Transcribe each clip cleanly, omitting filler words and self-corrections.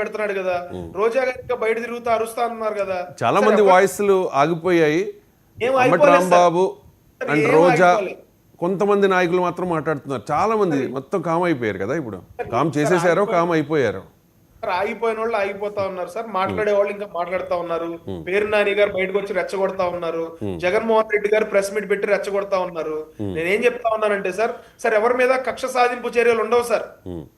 పెడుతున్నాడు కదా. రోజా గారు ఇంకా బయట తిరుగుతూ అరుస్తా అన్నారు కదా. చాలా సార్ మంది వాయిస్లు ఆగిపోయాయి. ఏం అంబటి అయిపోలేదు సార్. రాంబాబు సార్, అండ్ ఏం రోజా ఆగిపోలేదు. కొంతమంది నాయకులు మాత్రం మాట్లాడుతున్నారు. చాలా మంది మొత్తం కామ్ అయిపోయారు కదా. ఇప్పుడు కామ్ చేసేసారో కామ్ అయిపోయారు. సార్ ఆగిపోయిన వాళ్ళు ఆగిపోతా ఉన్నారు సార్. మాట్లాడే వాళ్ళు ఇంకా మాట్లాడుతా ఉన్నారు. పేరు నాని గారు బయటకు వచ్చి రెచ్చగొడతా ఉన్నారు. జగన్మోహన్ రెడ్డి గారు ప్రెస్ మీట్ పెట్టి రెచ్చగొడతా ఉన్నారు. నేనేం చెప్తా ఉన్నానంటే సార్, సార్ ఎవరి మీద కక్ష సాధింపు చర్యలు ఉండవు సార్.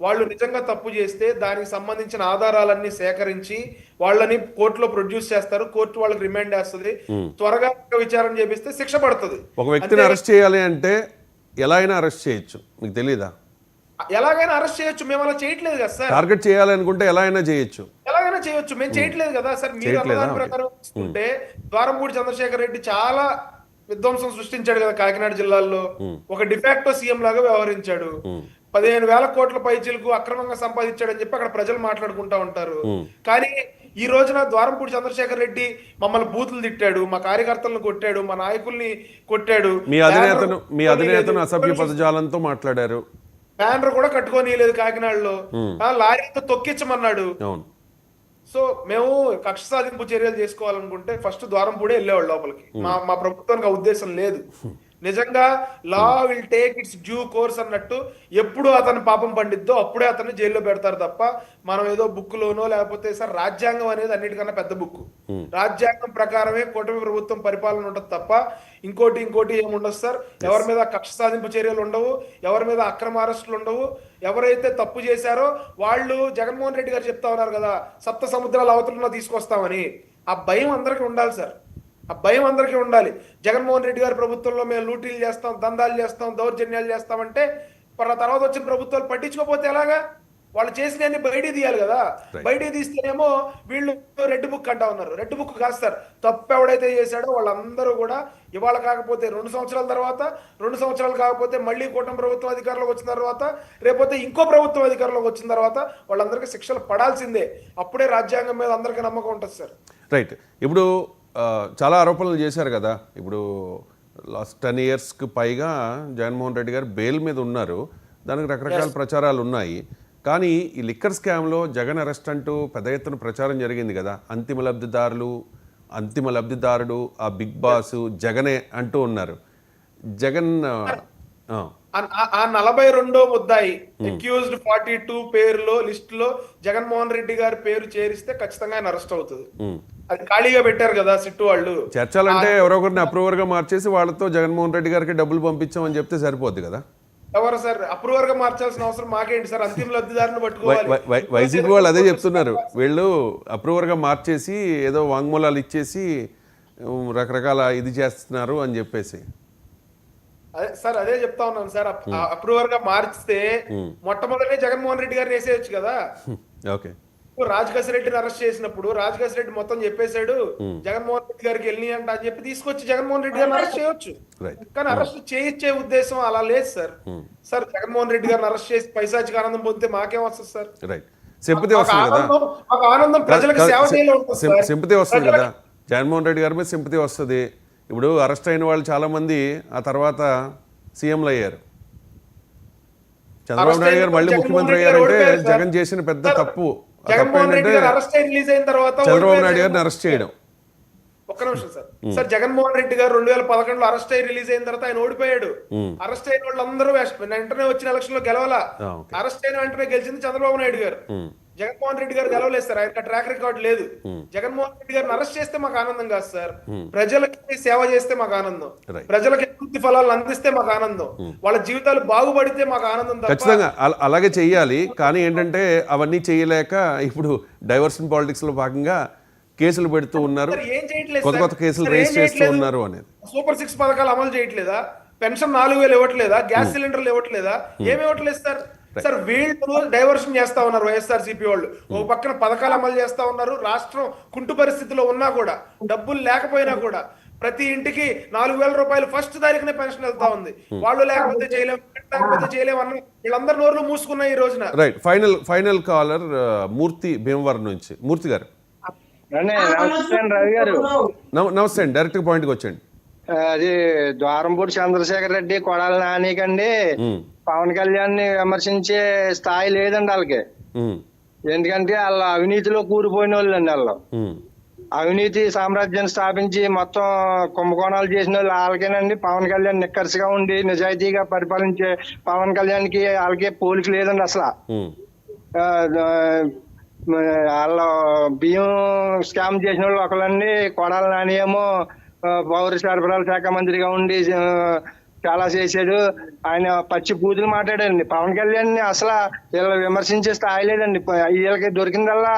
వాళ్ళు నిజంగా తప్పు చేస్తే దానికి సంబంధించిన ఆధారాలన్నీ సేకరించి వాళ్ళని కోర్టులో ప్రొడ్యూస్ చేస్తారు. కోర్టు వాళ్ళకి రిమాండ్ చేస్తుంది. త్వరగా విచారణ చేపిస్తే శిక్ష పడుతుంది. ఒక వ్యక్తిని అరెస్ట్ చేయాలి అంటే ఎలా అయినా అరెస్ట్ చేయొచ్చు, మీకు తెలియదా? ఎలాగైనా అరెస్ట్ చేయొచ్చు. మేము అలా చేయట్లేదు కదా సార్. టార్గెట్ చేయాలనుకుంటే ఎలా అయినా చేయొచ్చు. ఎలాగైనా చేయొచ్చు, మేము చేయట్లేదు కదా సార్. మీరు అన్నదాని ప్రకారం చూసుకుంటే ద్వారంపూడి చంద్రశేఖర్ రెడ్డి చాలా విధ్వంసం సృష్టించాడు కదా కాకినాడ జిల్లాలో. ఒక డిఫాక్టో సీఎం లాగా వ్యవహరించాడు. 15,000 కోట్ల పైచీలకు అక్రమంగా సంపాదించాడని చెప్పి అక్కడ ప్రజలు మాట్లాడుకుంటా ఉంటారు. కానీ ఈ రోజున ద్వారంపూడి చంద్రశేఖర్ రెడ్డి మమ్మల్ని బూతులు తిట్టాడు, మా కార్యకర్తలను కొట్టాడు, మా నాయకుల్ని కొట్టాడు, మీ అధినేతను అసభ్య పదజాలంతో మాట్లాడారు. బ్యానర్ కూడా కట్టుకోనీయలేదు కాకినాడలో. లారీతో తొక్కించమన్నాడు. సో మేము కక్ష సాధింపు చర్యలు చేసుకోవాలనుకుంటే ఫస్ట్ ద్వారంపూడే వెళ్ళేవాళ్ళు లోపలికి. మా ప్రభుత్వానికి ఆ ఉద్దేశం లేదు. నిజంగా law will take its due course అన్నట్టు ఎప్పుడు అతను పాపం పండిద్దో అప్పుడే అతన్ని జైల్లో పెడతారు తప్ప మనం ఏదో బుక్ లోనో లేకపోతే సార్ రాజ్యాంగం అనేది అన్నిటికన్నా పెద్ద బుక్. రాజ్యాంగం ప్రకారమే కూటమి ప్రభుత్వం పరిపాలన ఉంటుంది తప్ప ఇంకోటి ఏముండదు సార్. ఎవరి మీద కక్ష సాధింపు చర్యలు ఉండవు, ఎవరి మీద అక్రమ అరెస్టులు ఉండవు. ఎవరైతే తప్పు చేశారో వాళ్ళు జగన్మోహన్ రెడ్డి గారు చెప్తా ఉన్నారు కదా సప్త సముద్రాల అవతల తీసుకొస్తామని. ఆ భయం అందరికీ ఉండాలి సార్. ఆ భయం అందరికీ ఉండాలి. జగన్మోహన్ రెడ్డి గారి ప్రభుత్వంలో మేము లూటీలు చేస్తాం, దందాలు చేస్తాం, దౌర్జన్యాలు చేస్తామంటే తర్వాత వచ్చిన ప్రభుత్వాలు పట్టించుకోకపోతే ఎలాగా? వాళ్ళు చేసినవన్నీ బయట తీయాలి కదా. బయట తీస్తేనేమో వీళ్ళు రెడ్ బుక్ అంటా ఉన్నారు. రెడ్ బుక్ కాదు సార్. తప్పు ఎవడైతే చేశాడో వాళ్ళందరూ కూడా ఇవాళ కాకపోతే 2 సంవత్సరాల తర్వాత, 2 సంవత్సరాలు కాకపోతే మళ్ళీ కూటమి ప్రభుత్వం అధికారంలోకి వచ్చిన తర్వాత, రేపోతే ఇంకో ప్రభుత్వం అధికారంలోకి వచ్చిన తర్వాత వాళ్ళందరికీ శిక్షలు పడాల్సిందే. అప్పుడే రాజ్యాంగం మీద అందరికీ నమ్మకం ఉంటుంది సార్. రైట్. ఇప్పుడు చాలా ఆరోపణలు చేశారు కదా. ఇప్పుడు లాస్ట్ 10 ఇయర్స్కి పైగా జగన్మోహన్ రెడ్డి గారు బెయిల్ మీద ఉన్నారు. దానికి రకరకాల ప్రచారాలు ఉన్నాయి. కానీ ఈ లిక్కర్ స్కామ్లో జగన్ అరెస్ట్ అంటూ పెద్ద ఎత్తున ప్రచారం జరిగింది కదా. అంతిమ లబ్ధిదారుడు ఆ బిగ్ బాస్ జగనే అంటూ ఉన్నారు. జగన్ ఆ 42వ ముద్దాయి అక్యూజ్డ్ 42 పేరులో లిస్ట్ లో జగన్మోహన్ రెడ్డి గారి పేరు చేరిస్తే ఖచ్చితంగా ఆయన అరెస్ట్ అవుతుంది. అది ఖాళీగా పెట్టారు కదా సిట్టు వాళ్ళు. చర్చలంటే ఎవరో ఒకరిని అప్రూవర్ గా మార్చేసి వాళ్ళతో జగన్మోహన్ రెడ్డి గారికి డబ్బులు పంపించామని చెప్తే సరిపోద్ది కదా. ఎవరు సార్ అప్రూవర్ గా మార్చాల్సిన అవసరం మాకేంటి సార్? అంతిమ లబ్ధిదారుని పట్టుకోవాలి. వైసీపీ వాళ్ళు అదే చెప్తున్నారు. వీళ్ళు అప్రూవర్ గా మార్చేసి ఏదో వాంగ్మూలాలు ఇచ్చేసి రకరకాల ఇది చేస్తున్నారు అని చెప్పేసి. అదే సార్ అదే చెప్తా ఉన్నాను సార్. అప్రూవర్ గా మార్చితే మొట్టమొదటి జగన్మోహన్ రెడ్డి గారిని వేసేయచ్చు కదా. ఓకే. రాజకేశ్ రెడ్డిని అరెస్ట్ చేసినప్పుడు రాజకేశ్ రెడ్డి మొత్తం చెప్పేశాడు జగన్మోహన్ రెడ్డి గారికి వెళ్ళి అంట అని చెప్పి తీసుకొచ్చి జగన్మోహన్ రెడ్డి గారిని అరెస్ట్ చేయొచ్చు. కానీ అరెస్ట్ చేయించే ఉద్దేశం అలా లేదు సార్. సార్ జగన్మోహన్ రెడ్డి గారిని అరెస్ట్ చేసి పైశాచిక ఆనందం పొందితే మాకేం వస్తుంది సార్? సింపతి వస్తుంది కదా. ఆనందం ప్రజలకు సేవ చేయాలి. సింపతి వస్తుంది కదా. జగన్మోహన్ రెడ్డి గారి మీద సింపతి వస్తుంది. ఇప్పుడు అరెస్ట్ అయిన వాళ్ళు చాలా మంది ఆ తర్వాత సీఎంలు అయ్యారు. చంద్రబాబు నాయుడు గారు మళ్ళీ ముఖ్యమంత్రి అయ్యారంటే జగన్ చేసిన పెద్ద తప్పు. జగన్మోహన్ రెడ్డి గారు అరెస్ట్ అయి రిలీజ్ అయిన తర్వాత చంద్రబాబు నాయుడు గారిని అరెస్ట్ చేయడం. ఒక్క నిమిషం సార్. సార్ జగన్మోహన్ రెడ్డి గారు 2011లో అరెస్ట్ అయి రిలీజ్ అయిన తర్వాత ఆయన ఓడిపోయాడు. అరెస్ట్ అయిన వాళ్ళందరూ వెంటనే వచ్చిన ఎలక్షన్ లో గెలవాలా. అరెస్ట్ అయిన వెంటనే గెలిచింది చంద్రబాబు నాయుడు గారు. జగన్మోహన్ రెడ్డి గారు గెలవలేదు సార్. ఆయన ట్రాక్ రికార్డ్ లేదు. జగన్మోహన్ రెడ్డి గారిని అరెస్ట్ చేస్తే మాకు ఆనందం కాదు సార్. ప్రజలకి సేవ చేస్తే మాకు ఆనందం, ప్రజలకి పూర్తి ఫలాలు అందిస్తే మాకు ఆనందం, వాళ్ళ జీవితాలు బాగుపడితే మాకు ఆనందం. ఖచ్చితంగా అలాగే చెయ్యాలి. కానీ ఏంటంటే అవన్నీ చేయలేక ఇప్పుడు డైవర్షన్ పాలిటిక్స్ లో భాగంగా కేసులు పెడుతూ ఉన్నారు. కొత్త కేసులు రేస్ చేస్తూ ఉన్నారు అనేది. సూపర్ 6 పథకాలు అమలు చేయట్లేదా? పెన్షన్ 4,000 ఇవ్వట్లేదా? గ్యాస్ సిలిండర్లు ఇవ్వట్లేదా? ఏమి ఇవ్వట్లేదు సార్. సార్ వీళ్ళు డైవర్షన్ చేస్తా ఉన్నారు వైఎస్ఆర్సీపీ వాళ్ళు. ఒక పక్కన పథకాలు అమలు చేస్తా ఉన్నారు. రాష్ట్రం కుంటు పరిస్థితిలో ఉన్నా కూడా, డబ్బులు లేకపోయినా కూడా ప్రతి ఇంటికి 4,000 రూపాయలు ఫస్ట్ తారీఖునే పెన్షన్ వెళ్తా ఉంది. వాళ్ళు లేకపోతే చేయలేము అన్న వీళ్ళందరూ నోర్లు మూసుకున్నాయి ఈ రోజున. రైట్. ఫైనల్ కాలర్ మూర్తి భీమవరం నుంచి. మూర్తి గారు నమస్తే అండి. డైరెక్ట్ పాయింట్ కి వచ్చండి. అది ద్వారంపూడి చంద్రశేఖర్ రెడ్డి కొడాలి నానికండి పవన్ కళ్యాణ్ ని విమర్శించే స్థాయి లేదండి వాళ్ళకి. ఎందుకంటే వాళ్ళ అవినీతిలో కూలిపోయిన వాళ్ళు అండి వాళ్ళు. ఉమ్, అవినీతి సామ్రాజ్యాన్ని స్థాపించి మొత్తం కుంభకోణాలు చేసిన వాళ్ళు వాళ్ళకేనండి. పవన్ కళ్యాణ్ నిక్కర్సిగా ఉండి నిజాయితీగా పరిపాలించే పవన్ కళ్యాణ్ కి వాళ్ళకే పోలిక లేదండి అసలు. ఉమ్, ఆ, వాళ్ళ బియ్యం స్కామ్ చేసిన వాళ్ళు ఒకళ్ళండి. కొడాల నాని ఏమో పౌర సరఫరాల శాఖ మంత్రిగా ఉండి చాలా చేశాడు. ఆయన పచ్చి బూతులు మాట్లాడారండి. పవన్ కళ్యాణ్ ని అసలు వీళ్ళు విమర్శించే స్థాయి లేదండి. వీళ్ళకి దొరికిందల్లా